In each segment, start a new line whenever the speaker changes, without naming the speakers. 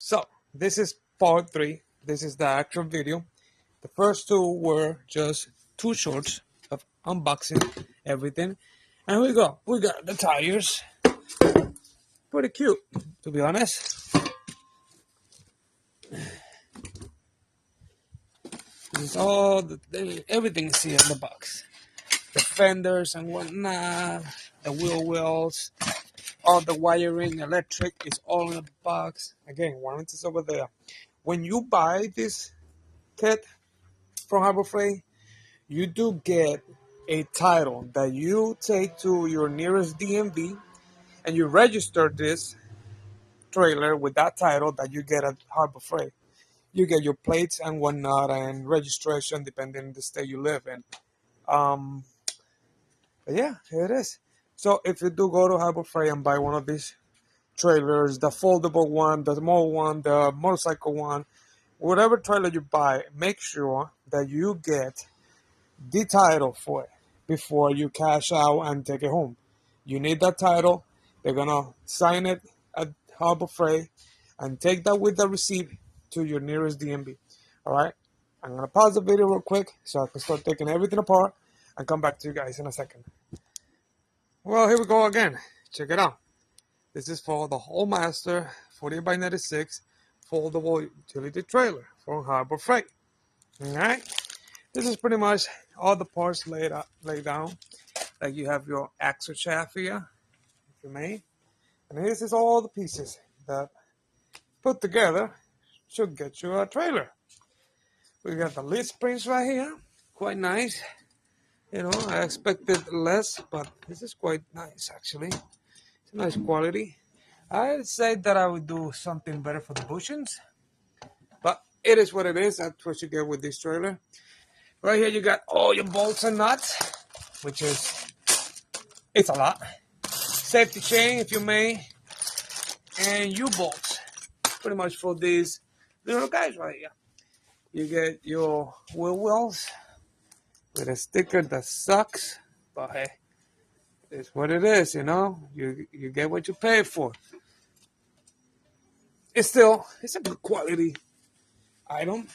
So this is part 3. This is the actual video. The first two were just two shorts of unboxing everything. And we got the tires. Pretty cute, to be honest. This is all everything is here in the box. The fenders and whatnot, the wheel wells, all the wiring, electric is all in the box. Again, warranty is over there. When you buy this kit from Harbor Freight, you do get a title that you take to your nearest DMV and you register this trailer with that title that you get at Harbor Freight. You get your plates and whatnot and registration depending on the state you live in. Um, but yeah, here it is. So if you do go to Harbor Freight and buy one of these trailers, the foldable one, the small one, the motorcycle one, whatever trailer you buy, make sure that you get the title for it before you cash out and take it home. You need that title. They're gonna sign it at Harbor Freight and take that with the receipt to your nearest DMV. All right. I'm gonna pause the video real quick so I can start taking everything apart and come back to you guys in a second. Well, here we go again. Check it out. This is for the Whole Master 48x96 foldable utility trailer from Harbor Freight. All right. This is pretty much all the parts laid down. Like you have your axle shaft here, if you may. And this is all the pieces that put together should get you a trailer. We got the lid springs right here. Quite nice. You know, I expected less, but this is quite nice actually. It's a nice quality. I'd say that I would do something better for the bushings. But it is what it is. That's what you get with this trailer. Right here you got all your bolts and nuts, which is, it's a lot. Safety chain, if you may, and U-bolts, pretty much for these little guys right here. You get your wheel wells with a sticker that sucks, but hey, it's what it is, you know. You get what you pay for. It's a good quality item.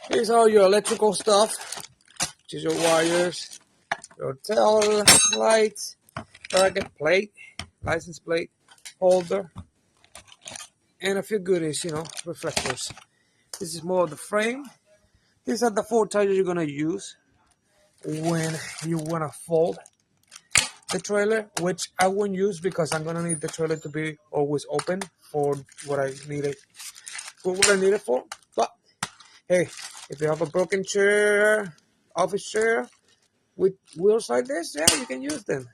Here's all your electrical stuff, which is your wires, your tail lights, target plate, license plate, holder, and a few goodies, you know, reflectors. This is more of the frame. These are the 4 tires you're gonna use when you wanna fold the trailer, which I won't use because I'm gonna need the trailer to be always open for what I need it for. But hey, if you have a broken chair, office chair with wheels like this, yeah, you can use them.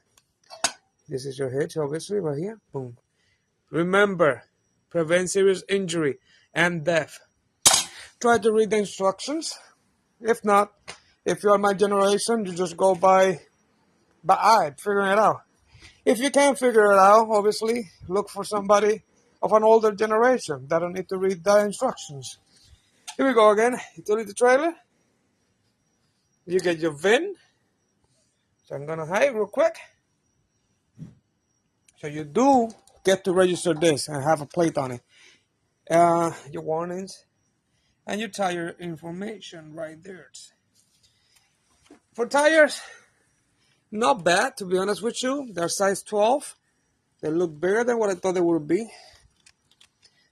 This is your hitch, obviously, right here. Boom. Remember, prevent serious injury and death. Try to read the instructions. If not, if you're my generation, you just go by eye, figuring it out. If you can't figure it out, obviously, look for somebody of an older generation that don't need to read the instructions. Here we go again. Utility trailer. You get your VIN. So I'm gonna hide real quick. So you do get to register this and have a plate on it. Your warnings and your tire information right there. For tires, not bad, to be honest with you. They're size 12. They look bigger than what I thought they would be.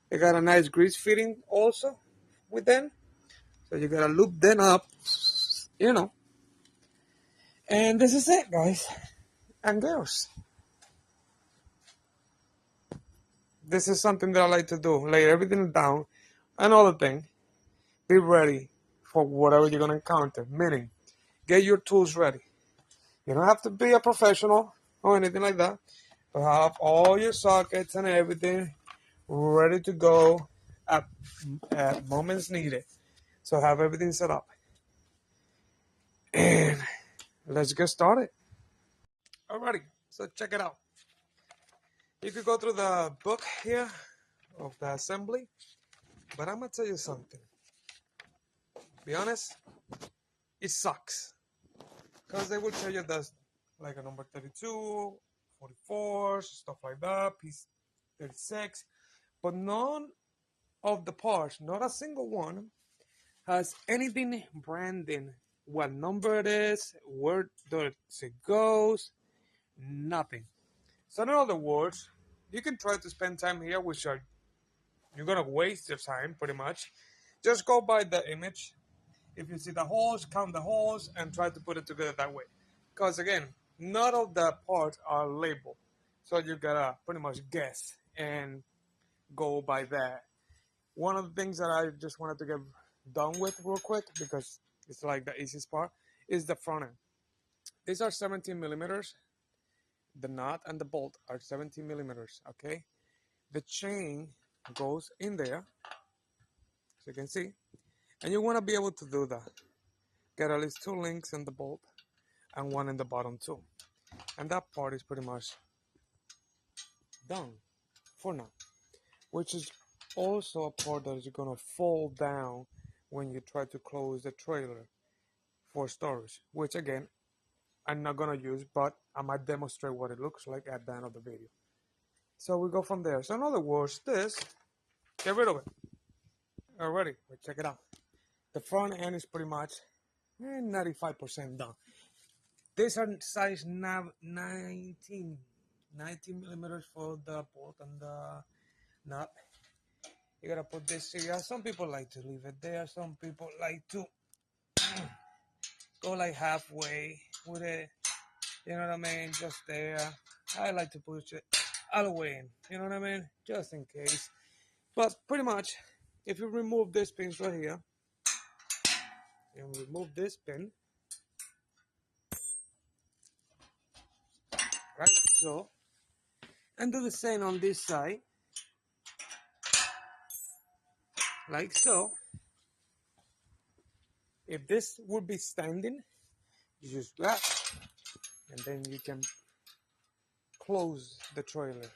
They got a nice grease fitting also with them. So you gotta loop them up, you know. And this is it, guys and girls. This is something that I like to do. Lay everything down. Another thing, be ready for whatever you're gonna encounter. Meaning, get your tools ready. You don't have to be a professional or anything like that, but have all your sockets and everything ready to go at moments needed. So have everything set up. And let's get started. Alrighty, so check it out. You could go through the book here of the assembly, but I'm gonna tell you something. Be honest, it sucks. Because they will tell you that's like a number 32, 44, stuff like that, piece 36, but none of the parts, not a single one, has anything branding, what number it is, where does it goes, nothing. So in other words, you can try to spend time here, which are you're gonna waste your time pretty much. Just go by the image. If you see the holes, count the holes, and try to put it together that way. Because again, none of the parts are labeled, so you gotta pretty much guess and go by that. One of the things that I just wanted to get done with real quick because it's like the easiest part is the front end. These are 17 millimeters. The nut and the bolt are 17 millimeters. Okay, the chain goes in there, as you can see, and you want to be able to do that. Get at least two links in the bolt and one in the bottom too, and that part is pretty much done for now. Which is also a part that is gonna fall down when you try to close the trailer for storage, which again I'm not gonna use, but I might demonstrate what it looks like at the end of the video. So we go from there. So in other words, this, get rid of it already. Check it out. The front end is pretty much 95% done. These are size 19 millimeters for the bolt and the nut. You gotta put this here. Some people like to leave it there. Some people like to go like halfway with it. You know what I mean? Just there. I like to push it all the way in. You know what I mean? Just in case. But pretty much, if you remove this pin right here, and remove this pin, right? So, and do the same on this side, like so. If this would be standing, you just grab, and then you can close the trailer,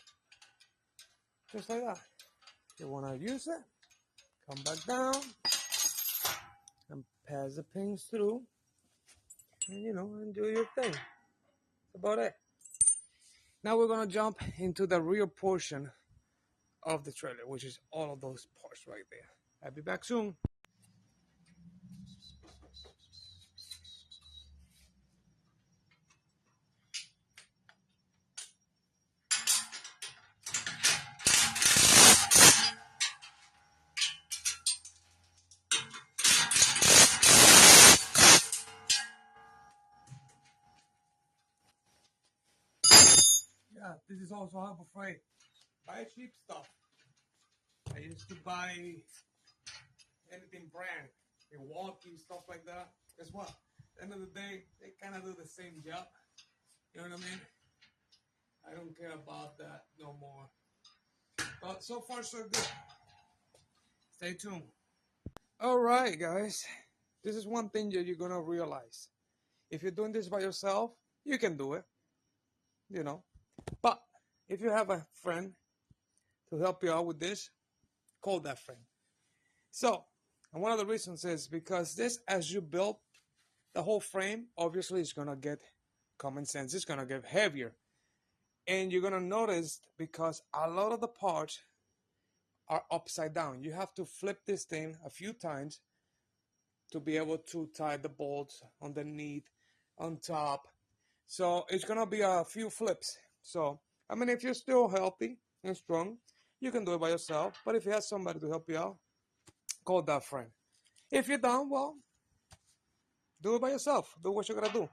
just like that. You want to use it, come back down, and pass the pins through, and and do your thing. That's about it. Now we're gonna jump into the rear portion of the trailer, which is all of those parts right there. I'll be back soon. Yeah, this is also Harbor Freight. Buy cheap stuff. I used to buy anything brand, Milwaukee, stuff like that. Guess what? At the end of the day, they kind of do the same job. You know what I mean? I don't care about that no more. But so far, so good. Stay tuned. All right, guys. This is one thing that you're going to realize. If you're doing this by yourself, you can do it, you know. But if you have a friend to help you out with this, call that friend. So, and one of the reasons is because this, as you build the whole frame, obviously it's going to get common sense. It's going to get heavier. And you're going to notice because a lot of the parts are upside down. You have to flip this thing a few times to be able to tie the bolts underneath, on top. So it's going to be a few flips. So, I mean, if you're still healthy and strong, you can do it by yourself. But if you have somebody to help you out, call that friend. If you're down, well, do it by yourself. Do what you're going to do.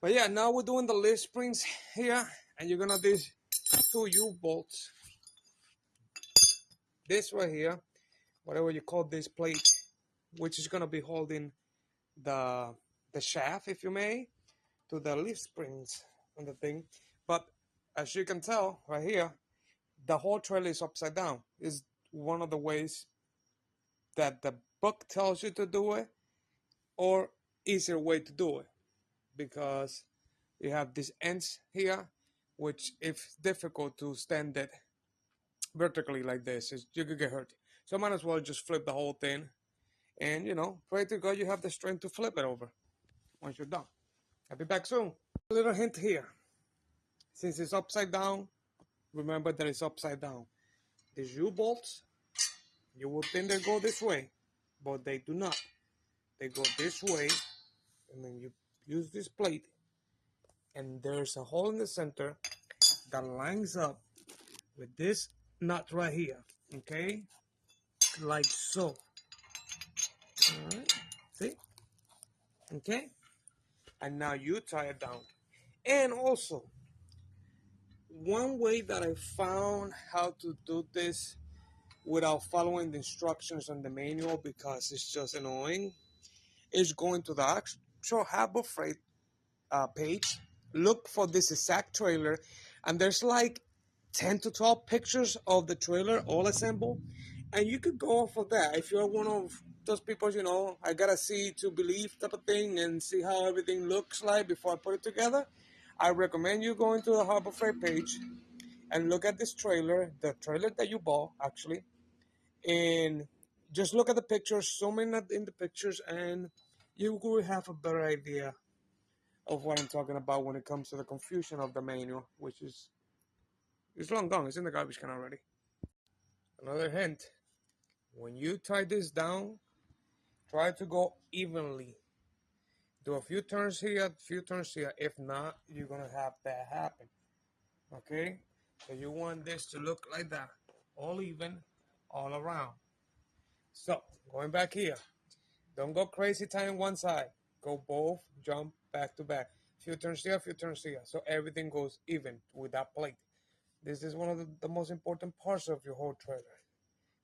But yeah, now we're doing the leaf springs here. And you're going to do these two U-bolts. This right here, whatever you call this plate, which is going to be holding the shaft, if you may, to the leaf springs on the thing. But as you can tell right here, the whole trailer is upside down. Is one of the ways that the book tells you to do it, or easier way to do it, because you have these ends here, which if difficult to stand it vertically like this, you could get hurt. So I might as well just flip the whole thing, and pray to God you have the strength to flip it over once you're done. I'll be back soon. A little hint here. Since it's upside down, remember that it's upside down. These U-bolts You would think they go this way, but they do not. They go this way, and then you use this plate, and there's a hole in the center that lines up with this nut right here, okay? Like so. All right, see? Okay? And now you tie it down. And also, one way that I found how to do this without following the instructions on the manual because it's just annoying is going to the actual Harbor Freight page, look for this exact trailer, and there's like 10 to 12 pictures of the trailer all assembled, and you could go off of that. If you're one of those people, you know, I gotta see to believe type of thing and see how everything looks like before I put it together, I recommend you going to the Harbor Freight page and look at this trailer, the trailer that you bought actually, and just look at the pictures, zoom in the pictures, and you will have a better idea of what I'm talking about when it comes to the confusion of the manual, which is it's long gone. It's in the garbage can already. Another hint: when you tie this down, try to go evenly. Do a few turns here, a few turns here. If not, you're gonna have that happen. Okay? So you want this to look like that, all even, all around. So going back here, don't go crazy tying one side. Go both, jump back to back. Few turns here, few turns here. So everything goes even with that plate. This is one of the most important parts of your whole trailer.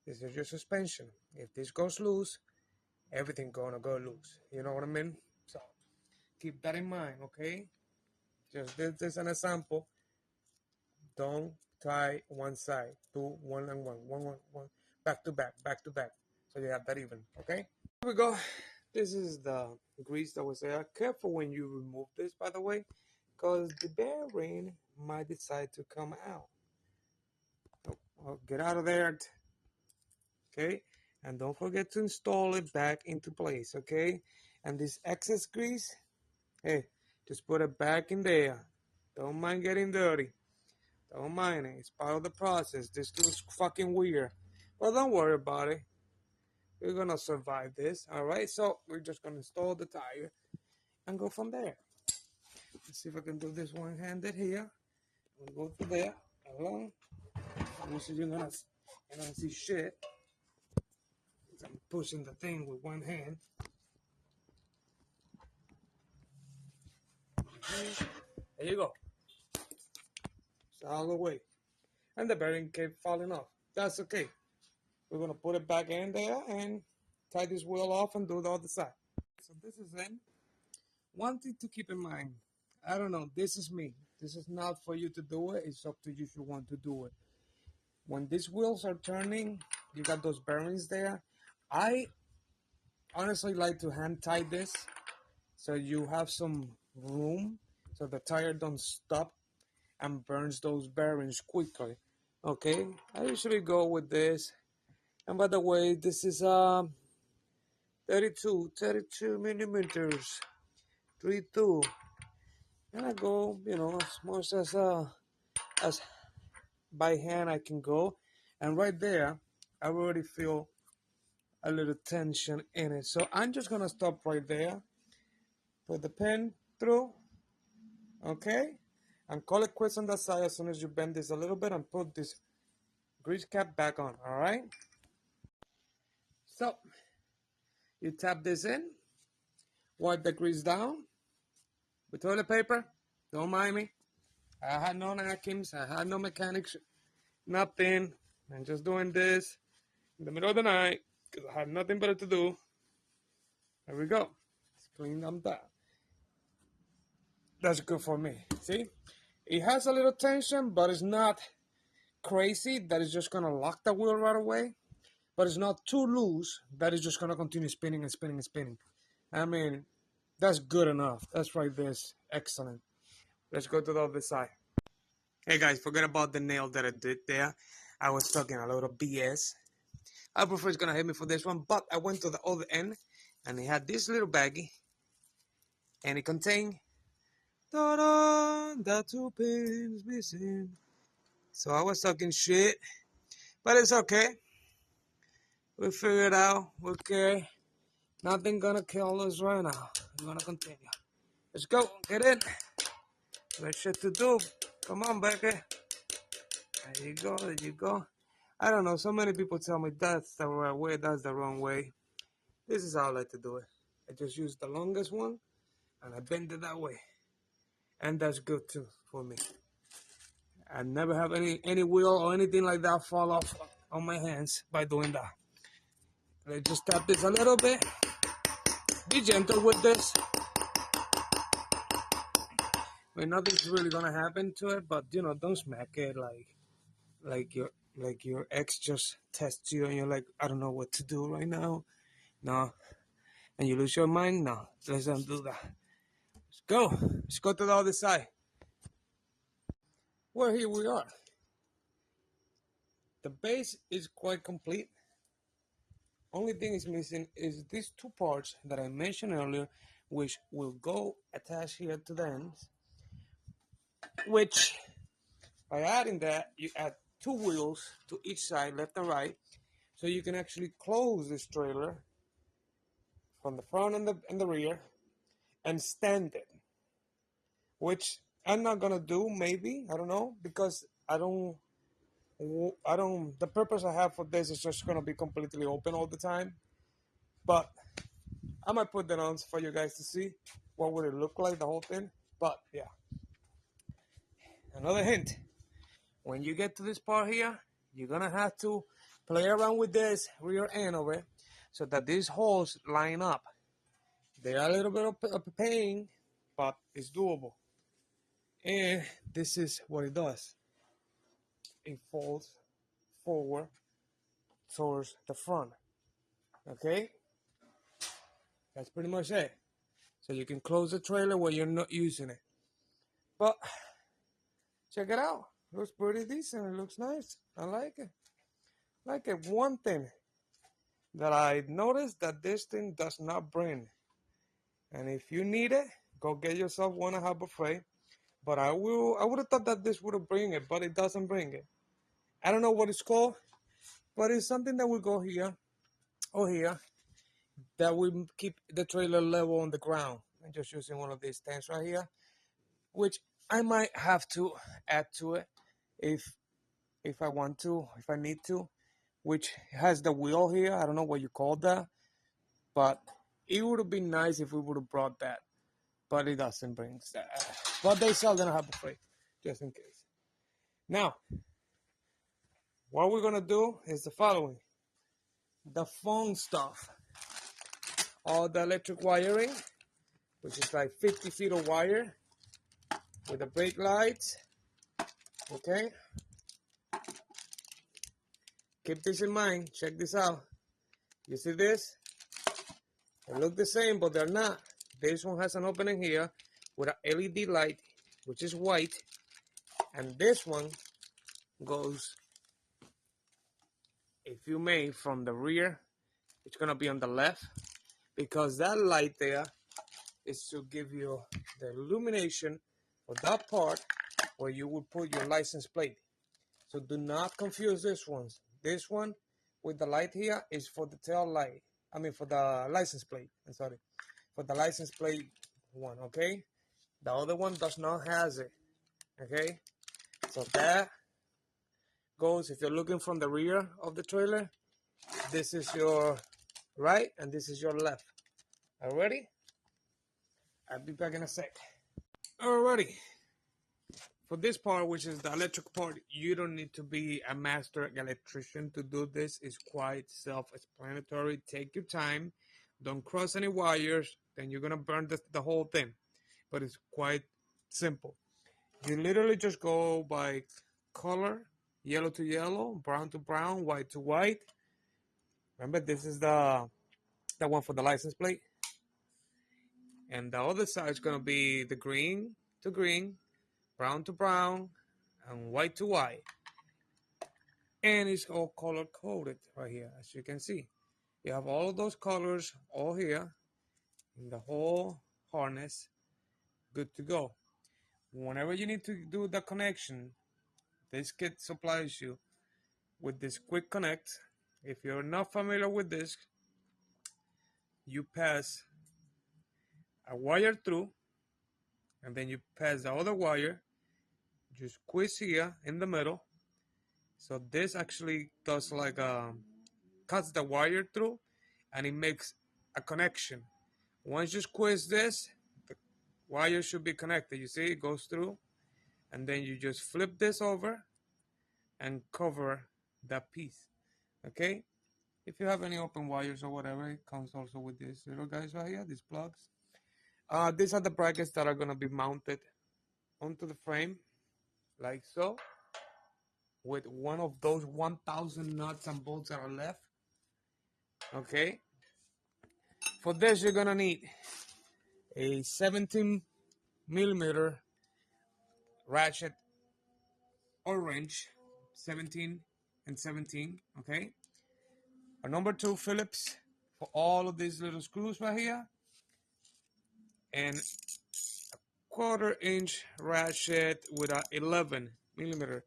This is your suspension. If this goes loose, everything gonna go loose. You know what I mean? So keep that in mind, okay? Just this is an example. Don't tie one side. Do one and one, back to back, back to back. So you have that even, okay? Here we go. This is the grease that was there. Careful when you remove this, by the way, because the bearing might decide to come out. Oh, get out of there. Okay, and don't forget to install it back into place. Okay, and this excess grease, hey, just put it back in there. Don't mind getting dirty. Don't mind it. It's part of the process. This looks fucking weird, but don't worry about it. We're gonna survive this. All right, so we're just gonna install the tire and go from there. Let's see if I can do this one-handed here. We'll go to there alone. Obviously, you're gonna see shit. I'm pushing the thing with one hand. There you go. It's all the way. And the bearing kept falling off. That's okay. We're going to put it back in there and tie this wheel off and do the other side. So this is it. One thing to keep in mind. I don't know. This is me. This is not for you to do it. It's up to you if you want to do it. When these wheels are turning, you got those bearings there. I honestly like to hand tie this so you have some room so the tire don't stop and burns those bearings quickly. Okay, I usually go with this. And by the way, this is 32 millimeters, 3.2. And I go, you know, as much as by hand I can go. And right there, I already feel a little tension in it. So I'm just gonna stop right there. Put the pin through, okay? And call it quits on that side as soon as you bend this a little bit and put this grease cap back on, all right? So you tap this in, wipe the grease down with toilet paper. Don't mind me. I had no napkins. I had no mechanics. Nothing. I'm just doing this in the middle of the night because I had nothing better to do. There we go. Let's clean them down. That's good for me. See? It has a little tension, but it's not crazy that it's just going to lock the wheel right away. But it's not too loose that it's just going to continue spinning and spinning and spinning. I mean, that's good enough. That's right there. Excellent. Let's go to the other side. Hey guys, forget about the nail that I did there. I was talking a lot of BS. I prefer it's gonna hit me for this one, but I went to the other end and it had this little baggie and it contained the 2 pins missing. So I was talking shit, but it's okay. We figured out, okay, nothing gonna kill us right now. We're gonna continue. Let's go, get in. There's shit to do. Come on, baby. There you go, there you go. I don't know, so many people tell me that's the right way, that's the wrong way. This is how I like to do it. I just use the longest one and I bend it that way. And that's good too for me. I never have any wheel or anything like that fall off on my hands by doing that. Let's just tap this a little bit. Be gentle with this. I mean, nothing's really gonna happen to it, but you know, don't smack it like your ex just tests you and you're like, I don't know what to do right now. No, and you lose your mind. No, let's don't do that. Let's go. Let's go to the other side. Well, here we are. The base is quite complete. Only thing is missing is these two parts that I mentioned earlier, which will go attached here to the ends. Which, by adding that, you add two wheels to each side, left and right, so you can actually close this trailer from the front and the rear and stand it. Which I'm not gonna do, maybe, I don't know, because the purpose I have for this is just gonna be completely open all the time. But I might put that on for you guys to see what would it look like, the whole thing. But yeah, another hint: when you get to this part here, you're gonna have to play around with this rear end of it so that these holes line up. They are a little bit of a pain, but it's doable. And this is what it does: it folds forward towards the front. Okay, that's pretty much it. So you can close the trailer when you're not using it. But check it out. Looks pretty decent. It looks nice. I like it. Like it. One thing that I noticed that this thing does not bring. And if you need it, go get yourself one and have a freight. But I would have thought that this would have bring it, but it doesn't bring it. I don't know what it's called, but it's something that will go here or here that will keep the trailer level on the ground. I'm just using one of these stands right here, which I might have to add to it if I want to, if I need to, which has the wheel here. I don't know what you call that, but it would have been nice if we would have brought that, but it doesn't bring that. But they sell them have a free, just in case. Now, what we're gonna do is the following: the phone stuff, all the electric wiring, which is like 50 feet of wire with the brake lights. Okay, keep this in mind. Check this out. You see this? They look the same, but they're not. This one has an opening here with an LED light, which is white, and this one goes, if you may, from the rear. It's gonna be on the left because that light there is to give you the illumination for that part where you would put your license plate. So do not confuse this ones. This one with the light here is for the tail light. I mean for the license plate. I'm sorry. For the license plate one, okay? The other one does not has it. Okay? So that goes, if you're looking from the rear of the trailer, this is your right and this is your left. Alrighty? I'll be back in a sec. Alrighty. For this part, which is the electric part, you don't need to be a master electrician to do this. It's quite self-explanatory. Take your time. Don't cross any wires. Then you're going to burn the whole thing. But it's quite simple. You literally just go by color, yellow to yellow, brown to brown, white to white. Remember, this is the one for the license plate. And the other side is going to be the green to green, brown to brown, and white to white. And it's all color coded right here, as you can see. You have all of those colors all here in the whole harness. Good to go. Whenever you need to do the connection, this kit supplies you with this quick connect. If you're not familiar with this, you pass a wire through, and then you pass the other wire, you squeeze here in the middle. So this actually does like cuts the wire through, and it makes a connection. Once you squeeze this, the wire should be connected. You see, it goes through, and then you just flip this over and cover that piece. Okay. If you have any open wires or whatever, it comes also with these little guys right here, these plugs. These are the brackets that are gonna be mounted onto the frame, like so, with one of those 1,000 nuts and bolts that are left. Okay. For this, you're gonna need a 17 millimeter ratchet or wrench, 17 and 17. Okay. A number 2 Phillips for all of these little screws right here, and 1/4 inch ratchet with a 11 millimeter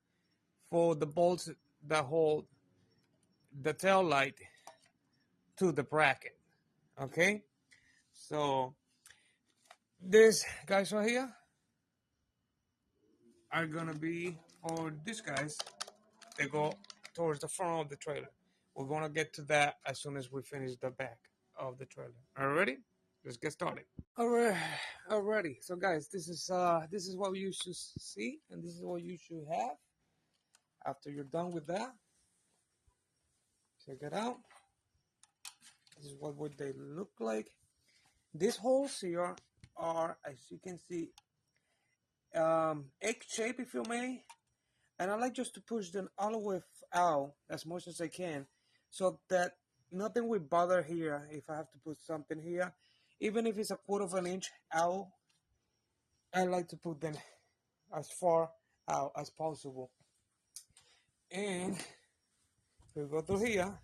for the bolts that hold the tail light to the bracket. Okay, so these guys right here are gonna be for these guys. They go towards the front of the trailer. We're gonna get to that as soon as we finish the back of the trailer. Are you ready? Let's get started. Alright, alrighty. So guys, this is what you should see, and this is what you should have after you're done with that. Check it out. This is what would they look like. These holes here are, as you can see, egg shape, if you may, and I like just to push them all the way out as much as I can, so that nothing will bother here if I have to put something here. Even if it's a 1/4 inch out, I like to put them as far out as possible. And we go through here.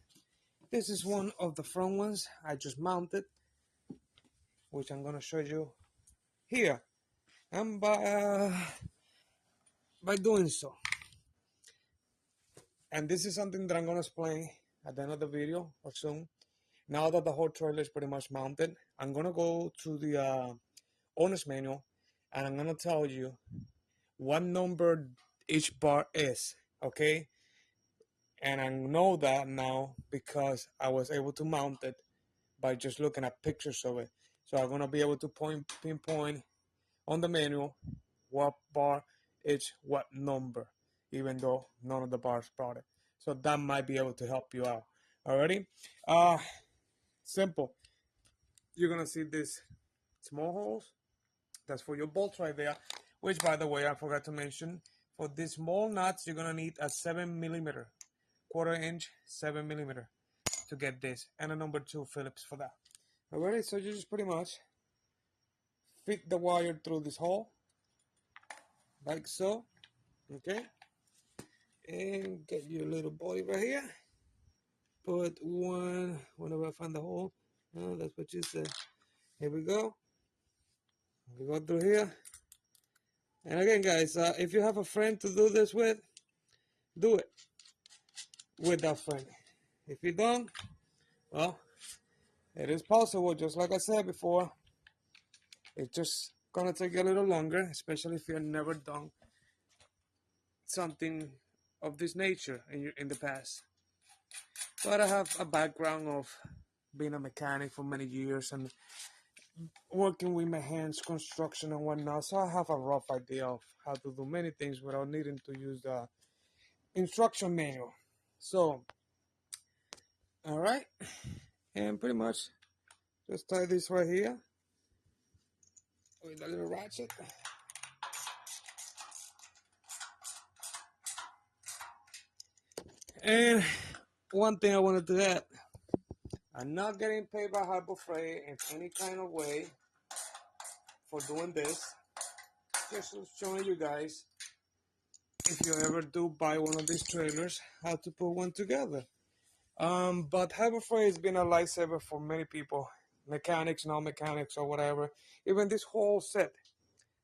This is one of the front ones I just mounted, which I'm gonna show you here. And by doing so, and this is something that I'm gonna explain at the end of the video or soon. Now that the whole trailer is pretty much mounted, I'm gonna go to the owner's manual, and I'm gonna tell you what number each bar is. Okay, and I know that now because I was able to mount it by just looking at pictures of it. So I'm gonna be able to pinpoint on the manual what bar is what number, even though none of the bars brought it. So that might be able to help you out. Alrighty? Simple. You're gonna see these small holes. That's for your bolts right there. Which, by the way, I forgot to mention, for these small nuts, you're gonna need a 7 millimeter, 1/4 inch, 7 millimeter to get this, and a number 2 Phillips for that. Alright, so you just pretty much fit the wire through this hole, like so. Okay, and get your little boy right here. Put one, whenever I find the hole, that's what you said. Here we go. We go through here. And again, guys, if you have a friend to do this with, do it with that friend. If you don't, well, it is possible, just like I said before. It's just gonna take a little longer, especially if you've never done something of this nature in the past. But I have a background of being a mechanic for many years and working with my hands, construction and whatnot, so I have a rough idea of how to do many things without needing to use the instruction manual. So, all right, and pretty much just tie this right here with a little ratchet. And one thing I wanted to add, I'm not getting paid by Harbor Freight in any kind of way for doing this. Just showing you guys, if you ever do buy one of these trailers, how to put one together. But Harbor Freight has been a lifesaver for many people, mechanics, non-mechanics, or whatever. Even this whole set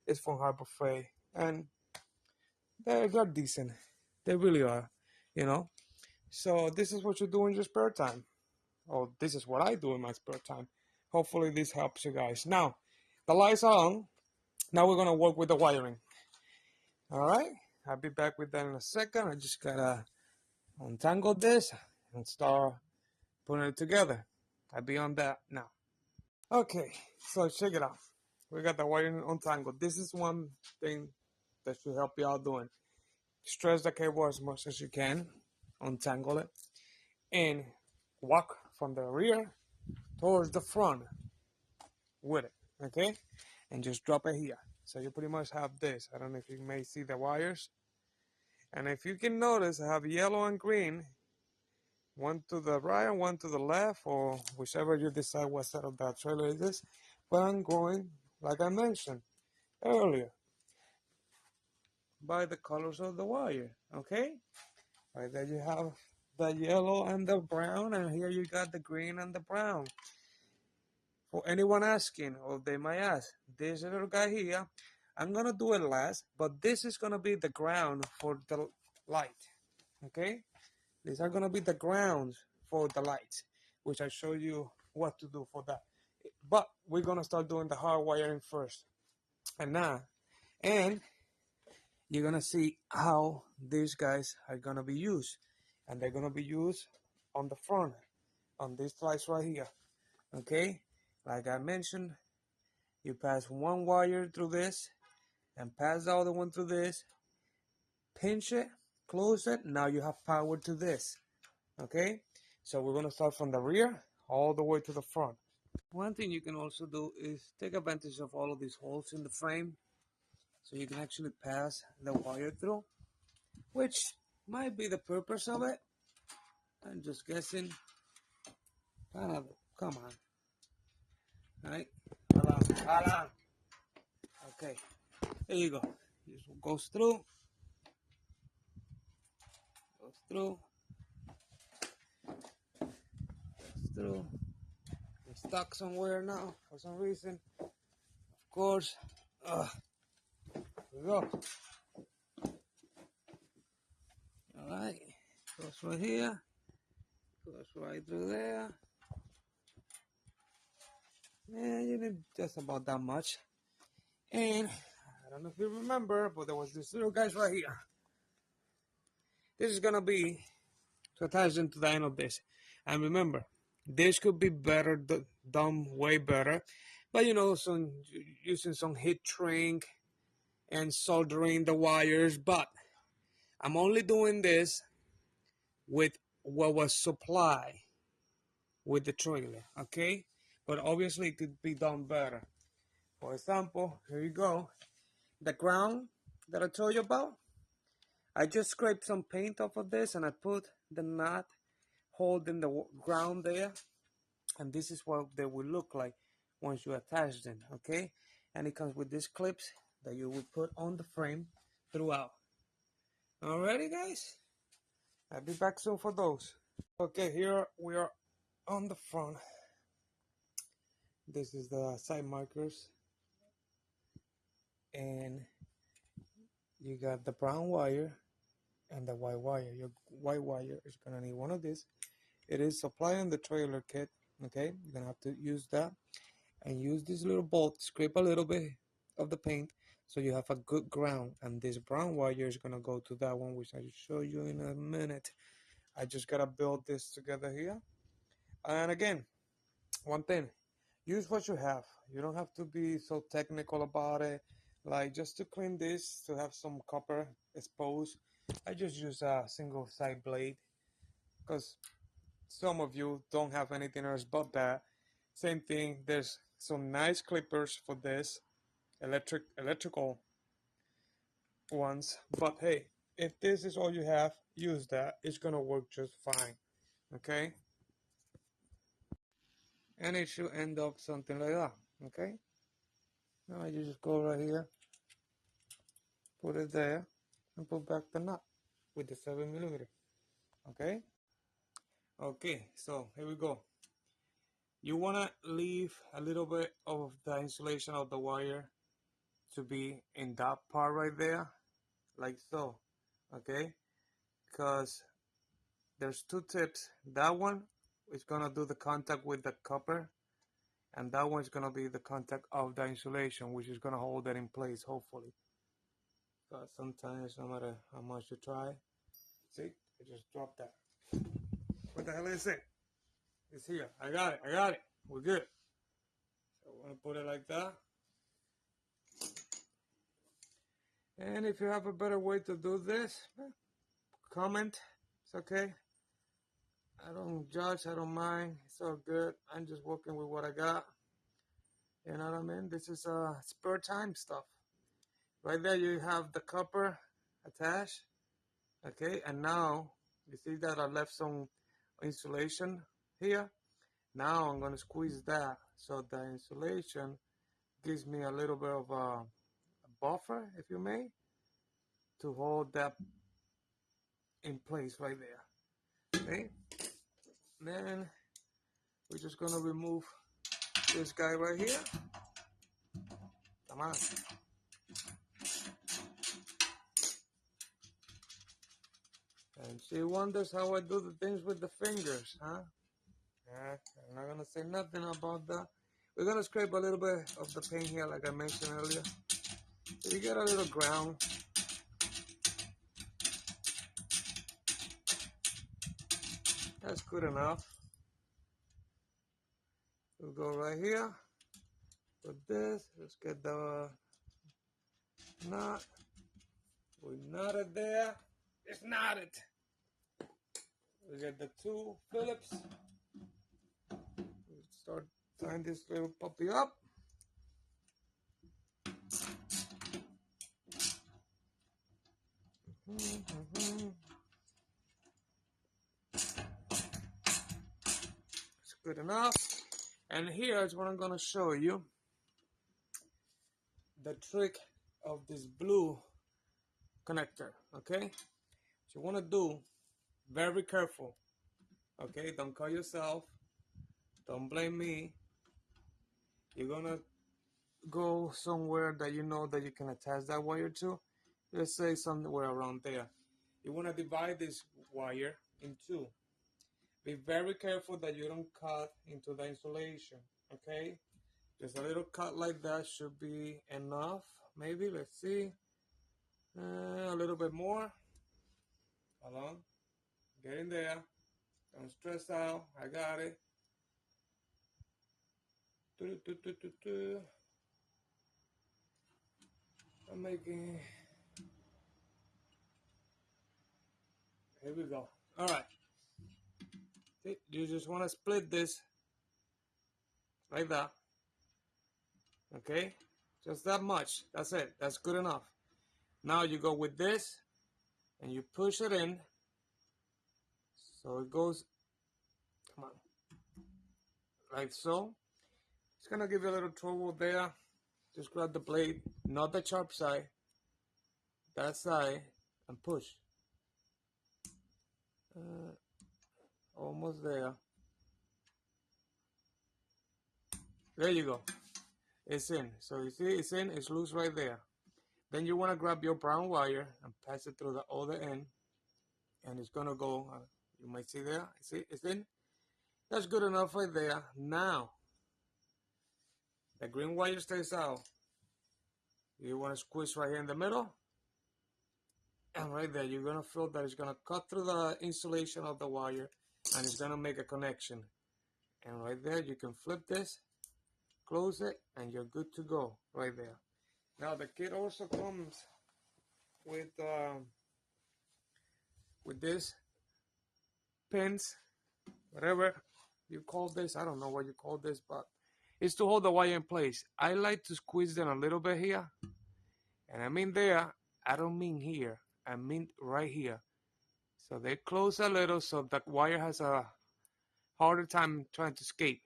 is from Harbor Freight, and they're decent. They really are, you know. So this is what you do in your spare time. Oh, this is what I do in my spare time. Hopefully this helps you guys. Now, the lights are on. Now we're gonna work with the wiring. All right, I'll be back with that in a second. I just gotta untangle this and start putting it together. I'll be on that now. Okay, so check it out. We got the wiring untangled. This is one thing that should help you out doing. Stretch the cable as much as you can, untangle it, and walk from the rear towards the front with it, okay? And just drop it here. So you pretty much have this. I don't know if you may see the wires. And if you can notice, I have yellow and green, one to the right and one to the left, or whichever you decide what side of that trailer it is. But I'm going, like I mentioned earlier, by the colors of the wire, okay? Right there you have the yellow and the brown, and here you got the green and the brown. For anyone asking, or they might ask, this little guy here, I'm gonna do it last, but this is gonna be the ground for the light, okay? These are gonna be the grounds for the lights, which I show you what to do for that. But we're gonna start doing the hard wiring first. And you're gonna see how these guys are gonna be used. And they're gonna be used on the front, on these lights right here, okay? Like I mentioned, you pass one wire through this and pass the other one through this, pinch it, close it, now you have power to this, okay? So we're gonna start from the rear all the way to the front. One thing you can also do is take advantage of all of these holes in the frame so you can actually pass the wire through, which might be the purpose of it. I'm just guessing. Come on. All right? Hold on. Okay, there you go. This goes through, goes through, goes through. I'm stuck somewhere now for some reason. Of course. Here we go. All right, goes right here, goes right through there. And you need just about that much. And I don't know if you remember, but there was this little guys right here. This is gonna be to attach them to the end of this. And remember, this could be better, done way better. But you know, using some heat shrink and soldering the wires. But I'm only doing this with what was supplied with the trailer, okay? But obviously it could be done better. For example, here you go. The ground that I told you about, I just scraped some paint off of this and I put the knot holding the ground there. And this is what they will look like once you attach them, okay? And it comes with these clips that you will put on the frame throughout. Alrighty, guys? I'll be back soon for those. Okay, here we are on the front. This is the side markers. And you got the brown wire and the white wire. Your white wire is gonna need one of these. It is supplied in the trailer kit, okay? You're gonna have to use that and use this little bolt, scrape a little bit of the paint so you have a good ground. And this brown wire is gonna go to that one, which I'll show you in a minute. I just gotta build this together here. And again, one thing, use what you have. You don't have to be so technical about it. Like just to clean this, to have some copper exposed, I just use a single side blade because some of you don't have anything else but that. Same thing, there's some nice clippers for this, electrical ones. But hey, if this is all you have, use that. It's gonna work just fine, okay? And it should end up something like that, okay? Now you just go right here, put it there, and put back the nut with the 7mm, okay? Okay, so here we go. You wanna leave a little bit of the insulation of the wire to be in that part right there, like so, okay? Because there's two tips. That one is gonna do the contact with the copper, and that one's gonna be the contact of the insulation, which is gonna hold that in place, hopefully. But sometimes, no matter how much you try, see, I just dropped that. What the hell is it? It's here. I got it. I got it. We're good. So I'm gonna put it like that. And if you have a better way to do this, comment. It's okay. I don't judge. I don't mind. It's all good. I'm just working with what I got. You know what I mean? This is spare time stuff. Right there you have the copper attached. Okay, and now you see that I left some insulation here. Now I'm gonna squeeze that so the insulation gives me a little bit of a buffer, if you may, to hold that in place right there. Okay, then we're just gonna remove this guy right here. Come on. And she wonders how I do the things with the fingers, huh? Yeah, I'm not gonna say nothing about that. We're gonna scrape a little bit of the paint here, like I mentioned earlier. So you get a little ground. That's good enough. We'll go right here. Put this. Let's get the knot. We knot it there. It's knotted. We get the two Phillips. We start tying this little puppy up. It's good enough. And here is what I'm gonna show you. The trick of this blue connector. Okay, what you want to do, very careful. Okay, don't cut yourself, don't blame me. You're gonna go somewhere that you know that you can attach that wire to. Let's say somewhere around there. You want to divide this wire in two. Be very careful that you don't cut into the insulation. Okay, just a little cut like that should be enough. Maybe, let's see, a little bit more. Hold on, get in there. Don't stress out. I got it. I'm making. Here we go. All right. You just want to split this like that. Okay? Just that much. That's it. That's good enough. Now you go with this and you push it in. So it goes, come on, like so. It's going to give you a little trouble there. Just grab the blade, not the sharp side, that side, and push. Almost there. There you go. It's in. So you see it's in, it's loose right there. Then you want to grab your brown wire and pass it through the other end. And it's going to go, you might see there, see it's in. That's good enough right there. Now, the green wire stays out. You want to squeeze right here in the middle. And right there, you're going to feel that it's going to cut through the insulation of the wire. And it's going to make a connection. And right there, you can flip this, close it, and you're good to go right there. Now, the kit also comes with this pins, whatever you call this. I don't know what you call this, but it's to hold the wire in place. I like to squeeze them a little bit here. And I mean there, I don't mean here. I mean right here. So they close a little so the wire has a harder time trying to escape.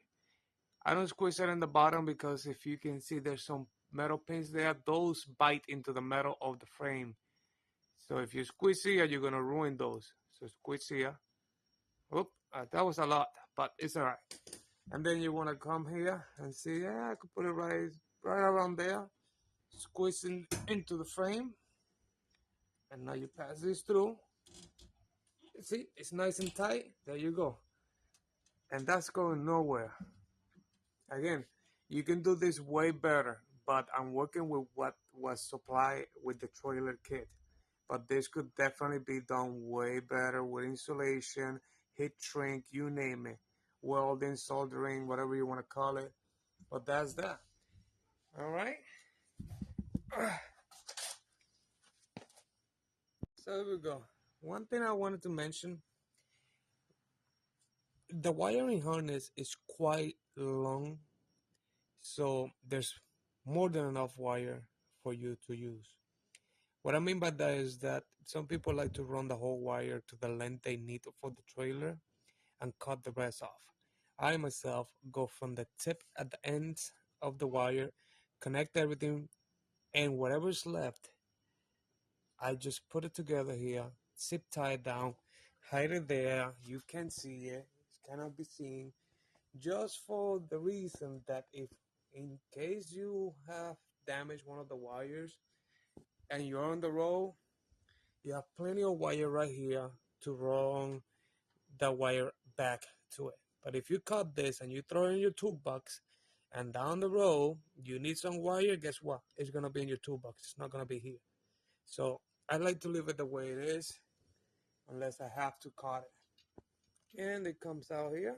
I don't squeeze it in the bottom because if you can see there's some metal pins there, those bite into the metal of the frame. So if you squeeze here, you're going to ruin those. So squeeze here. Oop, that was a lot, but it's all right. And then you want to come here and see, yeah, I could put it right around there. Squeezing into the frame. And now you pass this through. See, it's nice and tight. There you go. And that's going nowhere. Again, you can do this way better, but I'm working with what was supplied with the trailer kit. But this could definitely be done way better with insulation, heat shrink, you name it. Welding, soldering, whatever you want to call it. But that's that. All right. So here we go. One thing I wanted to mention, the wiring harness is quite long, so there's more than enough wire for you to use. What I mean by that is that some people like to run the whole wire to the length they need for the trailer and cut the rest off. I myself go from the tip at the end of the wire, connect everything, and whatever's left, I just put it together here, zip tie it down, hide it there. You can see it, it cannot be seen, just for the reason that if in case you have damaged one of the wires and you're on the road, you have plenty of wire right here to run the wire back to it. But if you cut this and you throw it in your toolbox and down the road you need some wire, guess what? It's gonna be in your toolbox. It's not gonna be here. So I like to leave it the way it is unless I have to cut it. And it comes out here,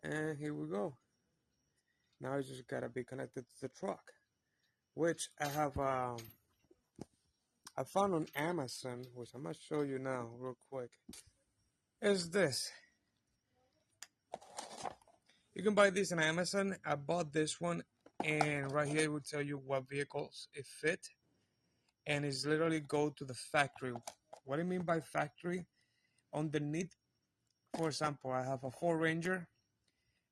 and here we go. Now it's just gotta be connected to the truck, which I found on Amazon, which I'm gonna show you now real quick. Is this? You can buy this on Amazon. I bought this one, and right here it will tell you what vehicles it fit, and it's literally go to the factory. What do you mean by factory? Underneath, for example, I have a Ford Ranger.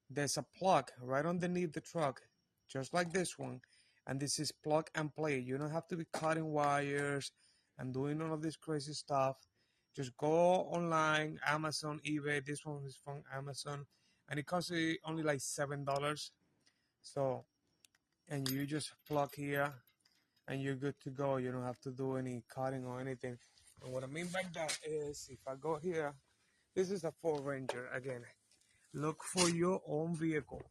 There's a plug right underneath the truck, just like this one, and this is plug and play. You don't have to be cutting wires and doing all of this crazy stuff. Just go online, Amazon, eBay. This one is from Amazon, and it costs you only like $7. So, and you just plug here, and you're good to go. You don't have to do any cutting or anything. And what I mean by that is, if I go here, this is a Ford Ranger again. Look for your own vehicle.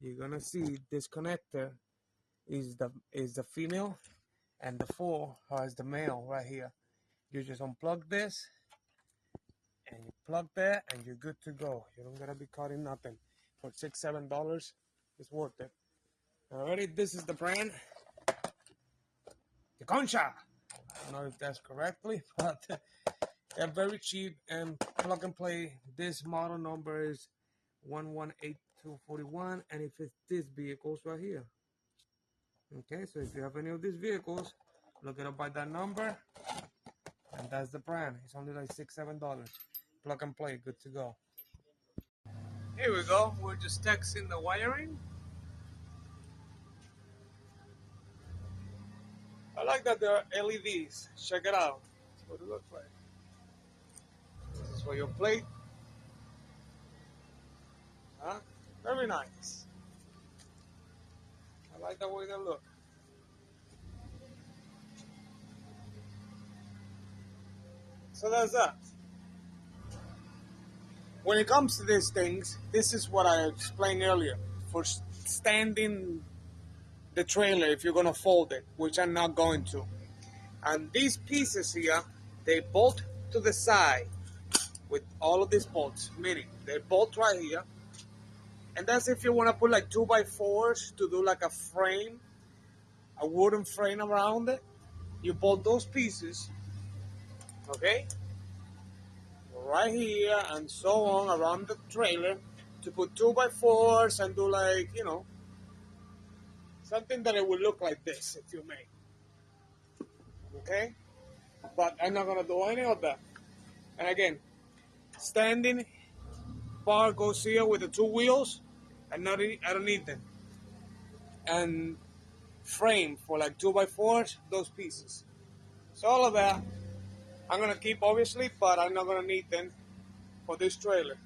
You're gonna see this connector is the female, and the 4 has the male right here. You just unplug this and you plug that, and you're good to go. You don't gotta be cutting nothing. For $6-7, it's worth it. Alrighty, this is the brand, the Concha. I don't know if that's correctly, but they're very cheap and plug and play. This model number is 118241, and if it's this vehicles right here. Okay, so if you have any of these vehicles, look it up by that number, and that's the brand. It's only like $6-7. Plug and play, good to go. Here we go. We're just texting the wiring. I like that there are LEDs. Check it out. That's what it looks like. This is for your plate. Huh? Very nice. I like the way they look. So that's that. When it comes to these things, this is what I explained earlier. For standing the trailer, if you're gonna fold it, which I'm not going to. And these pieces here, they bolt to the side with all of these bolts, meaning they bolt right here. And that's if you want to put like 2x4s to do like a frame, a wooden frame around it. You bolt those pieces, okay, right here and so on around the trailer to put 2x4s and do like, something that it would look like this if you may. Okay? But I'm not going to do any of that. And again, standing bar goes here with the 2 wheels. I don't need them. And frame for like 2x4s, those pieces. So all of that, I'm gonna keep obviously, but I'm not gonna need them for this trailer.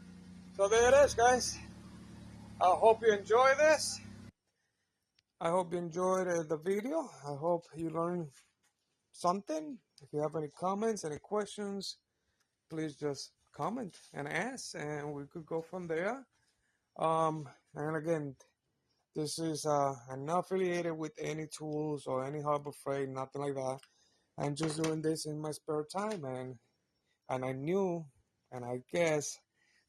So there it is, guys. I hope you enjoy this. I hope you enjoyed the video. I hope you learned something. If you have any comments, any questions, please just comment and ask, and we could go from there. And again, this is I'm not affiliated with any tools or any Harbor Freight, nothing like that. I'm just doing this in my spare time, and I knew, and I guess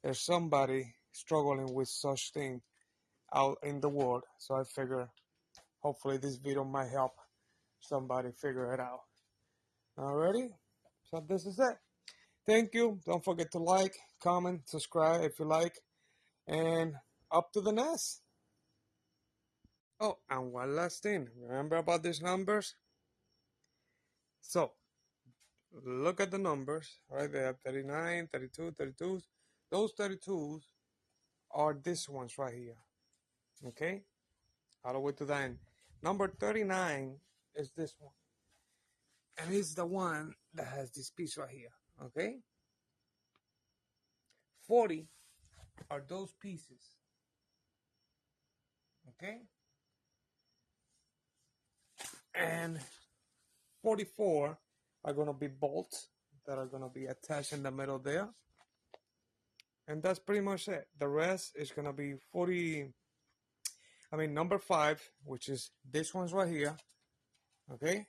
there's somebody struggling with such thing out in the world. So I figure hopefully this video might help somebody figure it out. Alrighty, so this is it. Thank you. Don't forget to like, comment, subscribe if you like, and up to the next. Oh, and one last thing. Remember about these numbers? So, look at the numbers right there, 39, 32, 32. Those 32s are these ones right here. Okay? All the way to the end. Number 39 is this one. And it's the one that has this piece right here. Okay? 40 are those pieces. Okay? And 44 are going to be bolts that are going to be attached in the middle there. And that's pretty much it. The rest is going to be 40. Number 5, which is this one's right here. Okay?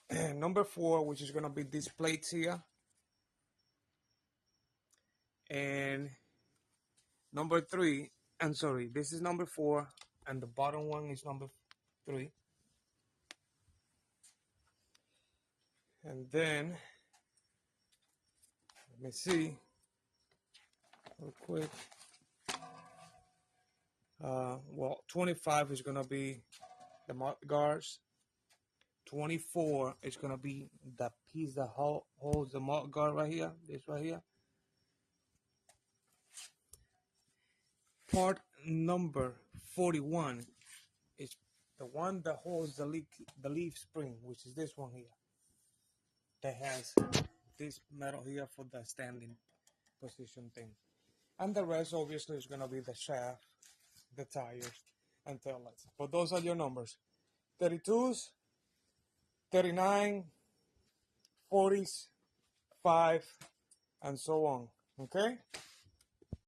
And number 4, which is going to be these plates here. And number 3, I'm sorry, this is number 4, and the bottom one is number 3. And then, let me see real quick. 25 is going to be the mud guards. 24 is going to be the piece that holds the mud guard right here. This right here. Part number 41 is the one that holds the leaf spring, which is this one here. That has this metal here for the standing position thing. And the rest obviously is going to be the shaft, the tires, and tail lights. But those are your numbers. 32s, 39, 40s, 5, and so on. Okay?